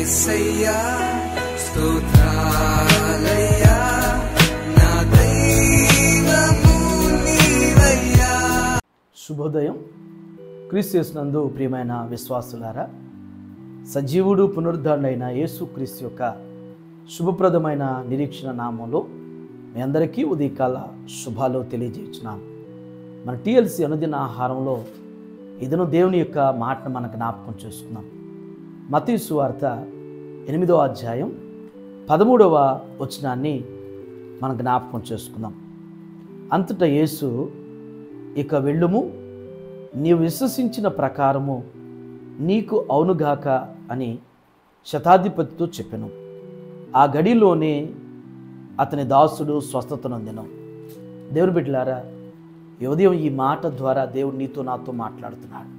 యేసయ్యా స్తోత్రాలయ్యా నా దైవము నీవయ్యా. శుభోదయం. క్రీస్తు యేసునందు ప్రియమైన విశ్వాసులారా, సజీవుడు పునరుద్ధరణైన యేసుక్రీస్తు యొక్క శుభప్రదమైన నిరీక్షణ నామంలో మీ అందరికీ ఉదయకాల శుభాలు తెలియజేస్తున్నాను. మన టీఎల్సీ అనుదిన ఆహారంలో ఇదను దేవుని యొక్క మాటను మన జ్ఞాపకం చేసుకున్నాం. మత్తయి సువార్త 8వ అధ్యాయం 13వ వచనాన్ని మనం జ్ఞాపకం చేసుకుందాం. అంతటా యేసు, ఇక వెళ్ళుము, నీవు విశ్వసించిన ప్రకారము నీకు అవునుగాక అని శతాధిపతితో చెప్పెను. ఆ గడిలోనే అతని దాసుడు స్వస్థత నొందెను. దేవుని బిడ్డలారా, ఈ ఉదయం ఈ మాట ద్వారా దేవుడు నీతో నాతో మాట్లాడుతున్నాడు.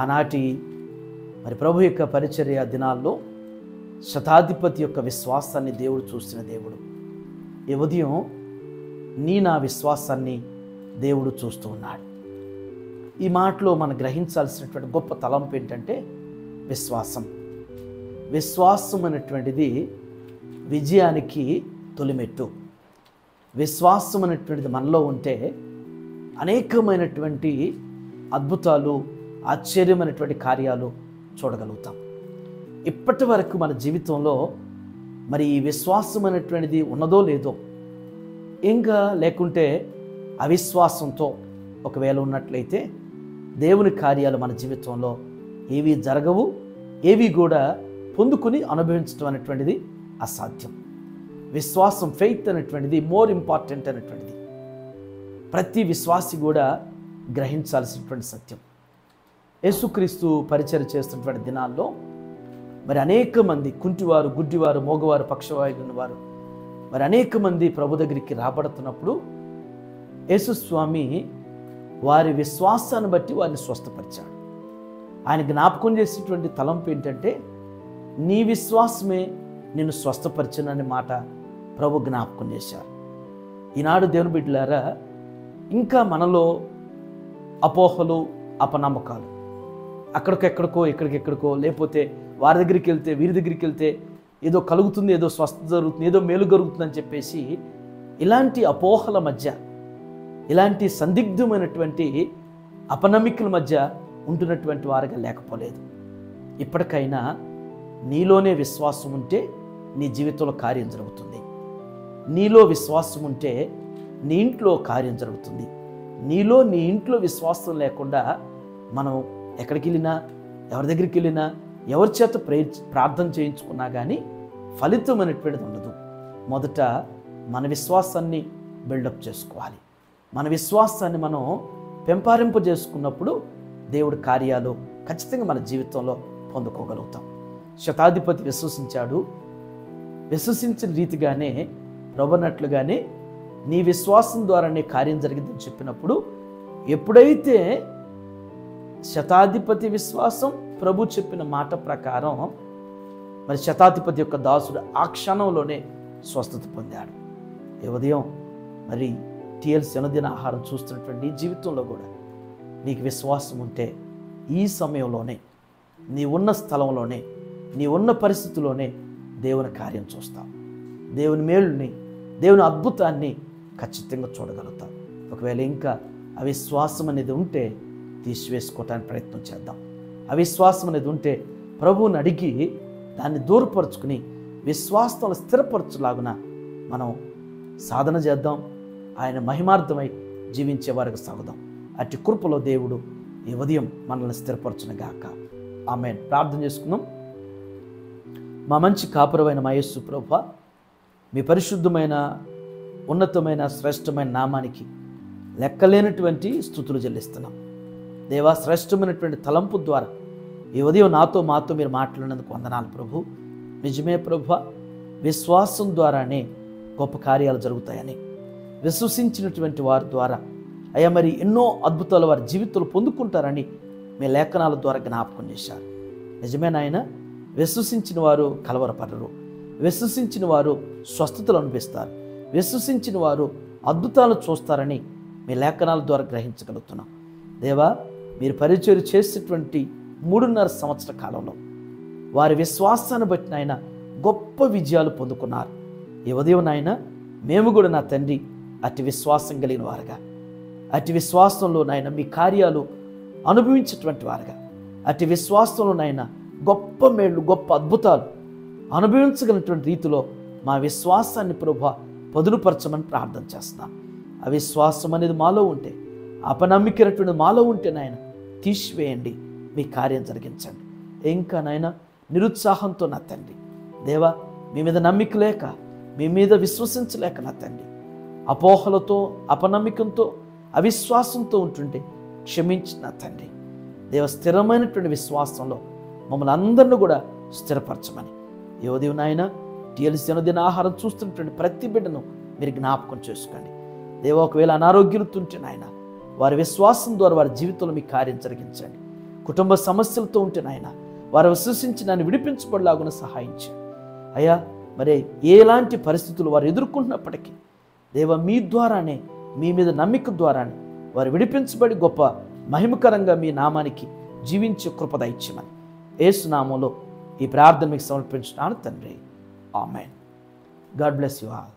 ఆనాటి ప్రభు యొక్క పరిచర్య దినాల్లో శతాధిపతి యొక్క విశ్వాసాన్ని దేవుడు చూసిన దేవుడు. ఈ ఉదయం నా విశ్వాసాన్ని దేవుడు చూస్తూ ఉన్నాడు. ఈ మాటలో మనం గ్రహించాల్సినటువంటి గొప్ప తలంపు ఏంటంటే విశ్వాసం. విశ్వాసం అనేటువంటిది విజయానికి తొలిమెట్టు. విశ్వాసం అనేటువంటిది మనలో ఉంటే అనేకమైనటువంటి అద్భుతాలు, ఆశ్చర్యమైనటువంటి కార్యాలు చూడగలుగుతాం. ఇప్పటి వరకు మన జీవితంలో ఈ విశ్వాసం అనేటువంటిది ఉన్నదో లేదో, ఇంకా లేకుంటే అవిశ్వాసంతో ఒకవేళ ఉన్నట్లయితే దేవుని కార్యాలు మన జీవితంలో ఏవి జరగవు, ఏవి కూడా పొందుకుని అనుభవించడం అనేటువంటిది అసాధ్యం. విశ్వాసం, ఫెయిత్ అనేటువంటిది మోర్ ఇంపార్టెంట్ అనేటువంటిది ప్రతి విశ్వాసి కూడా గ్రహించాల్సినటువంటి సత్యం. యేసుక్రీస్తు పరిచర్య చేస్తున్నటువంటి దినాల్లో అనేక మంది కుంటివారు, గుడ్డివారు, మోగవారు, పక్షవాయున్న వారు అనేక మంది ప్రభు దగ్గరికి రాబడుతున్నప్పుడు యేసుస్వామి వారి విశ్వాసాన్ని బట్టి వారిని స్వస్థపరిచాడు. ఆయన జ్ఞాపకం చేసేటువంటి తలంపు ఏంటంటే, నీ విశ్వాసమే నిన్ను స్వస్థపరిచినని మాట ప్రభు జ్ఞాపకం చేశారు. ఈనాడు దేవుని బిడ్డలారా, ఇంకా మనలో అపోహలు, అపనమ్మకాలు, అక్కడికెక్కడికో ఇక్కడికెక్కడికో, లేకపోతే వారి దగ్గరికి వెళ్తే వీరి దగ్గరికి వెళ్తే ఏదో కలుగుతుంది, ఏదో స్వస్థత జరుగుతుంది, ఏదో మేలు జరుగుతుందని చెప్పేసి ఇలాంటి అపోహల మధ్య, ఇలాంటి సందిగ్ధమైనటువంటి అపనమ్మికల మధ్య ఉంటున్నటువంటి వారుగా లేకపోలేదు. ఇప్పటికైనా నీలోనే విశ్వాసం ఉంటే నీ జీవితంలో కార్యం జరుగుతుంది. నీలో విశ్వాసం ఉంటే నీ ఇంట్లో కార్యం జరుగుతుంది. నీ ఇంట్లో విశ్వాసం లేకుండా మనం ఎక్కడికి వెళ్ళినా, ఎవరి దగ్గరికి వెళ్ళినా, ఎవరి చేత ప్రార్థన చేయించుకున్నా కానీ ఫలితం అనేటువంటిది ఉండదు. మొదట మన విశ్వాసాన్ని బిల్డప్ చేసుకోవాలి. మన విశ్వాసాన్ని మనం పెంపొందింపజేసుకున్నప్పుడు దేవుడి కార్యాలు ఖచ్చితంగా మన జీవితంలో పొందుకోగలుగుతాం. శతాధిపతి విశ్వసించాడు. విశ్వసించిన రీతిగానే ప్రభునట్లుగానే నీ విశ్వాసం ద్వారానే కార్యం జరిగిందని చెప్పినప్పుడు, ఎప్పుడైతే శతాధిపతి విశ్వాసం ప్రభు చెప్పిన మాట ప్రకారం శతాధిపతి యొక్క దాసుడు ఆ క్షణంలోనే స్వస్థత పొందాడు. ఈ ఉదయం టీఎల్సీ అనుదిన ఆహారం చూస్తున్నటువంటి జీవితంలో కూడా నీకు విశ్వాసం ఉంటే ఈ సమయంలోనే, నీ ఉన్న స్థలంలోనే, నీ ఉన్న పరిస్థితిలోనే దేవుని కార్యం చూస్తావు. దేవుని మేలుని, దేవుని అద్భుతాన్ని ఖచ్చితంగా చూడగలుగుతాం. ఒకవేళ ఇంకా అవిశ్వాసం అనేది ఉంటే తీసివేసుకోవటానికి ప్రయత్నం చేద్దాం. అవిశ్వాసం అనేది ఉంటే ప్రభువుని అడిగి దాన్ని దూరపరుచుకుని విశ్వాసంలో స్థిరపరచులాగున మనం సాధన చేద్దాం. ఆయన మహిమార్థమై జీవించే వారికి సాగుదాం. అట్టి కృపలో దేవుడు ఈ ఉదయం మనల్ని స్థిరపరచునుగాక. ఆమేన్. ప్రార్థన చేసుకుందాం. మా మంచి కాపురమైన మా యేసు ప్రభువా, మీ పరిశుద్ధమైన, ఉన్నతమైన, శ్రేష్టమైన నామానికి లెక్కలేనటువంటి స్తుతులు చెల్లిస్తున్నాం. దేవా, శ్రేష్టమైనటువంటి తలంపు ద్వారా ఈ ఉదయం మాతో మీరు మాట్లాడినందుకు వందనాలు ప్రభు. నిజమే ప్రభువా, విశ్వాసం ద్వారానే గొప్ప కార్యాలు జరుగుతాయని, విశ్వసించినటువంటి వారి ద్వారా అయ్యా ఎన్నో అద్భుతాలు వారి జీవితంలో పొందుకుంటారని మీ లేఖనాల ద్వారా జ్ఞాపకం చేశారు. నిజమే నాయన, విశ్వసించిన వారు కలవరపడరు, విశ్వసించిన వారు స్వస్థతలు అనిపిస్తారు, విశ్వసించిన వారు అద్భుతాలు చూస్తారని మీ లేఖనాల ద్వారా గ్రహించగలుగుతున్నాం. దేవా, మీరు పరిచర్య చేసేటువంటి 3.5 సంవత్సర కాలంలో వారి విశ్వాసాన్ని బట్టి నాయన గొప్ప విజయాలు పొందుకున్నారు. ఈ ఉదయం నాయన మేము కూడా నా తండ్రి అతి విశ్వాసం కలిగిన వారుగా, అతి విశ్వాసంలో నాయన మీ కార్యాలు అనుభవించేటువంటి వారుగా, అతి విశ్వాసంలో నాయన గొప్ప మేళ్ళు గొప్ప అద్భుతాలు అనుభవించగలిగినటువంటి రీతిలో మా విశ్వాసాన్ని ప్రభువా పదునుపరచమని ప్రార్థన చేస్తున్నాం. అవిశ్వాసం అనేది మాలో ఉంటే, అపనమ్మికైనటువంటి మాలో ఉంటే నాయన తీసివేయండి, మీ కార్యం జరిగించండి. ఇంకా నాయన నిరుత్సాహంతో నా తండ్రి దేవా మీ మీద నమ్మిక లేక, మీ మీద విశ్వసించలేక నా తండ్రి అపోహలతో, అపనమ్మికంతో, అవిశ్వాసంతో ఉంటుంటే క్షమించి నా తండ్రి దేవ స్థిరమైనటువంటి విశ్వాసంలో మమ్మల్ని అందరినీ కూడా స్థిరపరచమని ఈ ఉదయం నాయన టీఎల్సీ అనుదిన ఆహారం చూస్తున్నటువంటి ప్రతి బిడ్డను మీరు జ్ఞాపకం చేసుకోండి దేవ. ఒకవేళ అనారోగ్యాలతో ఉంటే నాయన వారి విశ్వాసం ద్వారా వారి జీవితంలో మీ కార్యం జరిగించండి. కుటుంబ సమస్యలతో ఉంటే నాయన వారు విశ్వసించి నన్ను విడిపించబడలాగున సహాయించండి అయ్యా. మరి ఎలాంటి పరిస్థితులు వారు ఎదుర్కొంటున్నప్పటికీ దేవ మీ ద్వారానే, మీ మీద నమ్మిక ద్వారానే వారు విడిపించబడి గొప్ప మహిమకరంగా మీ నామానికి జీవించే కృప దయచేయమని యేసు నామములో ఈ ప్రార్థన మీకు సమర్పించున్నాను తండ్రి. Amen. God bless you all.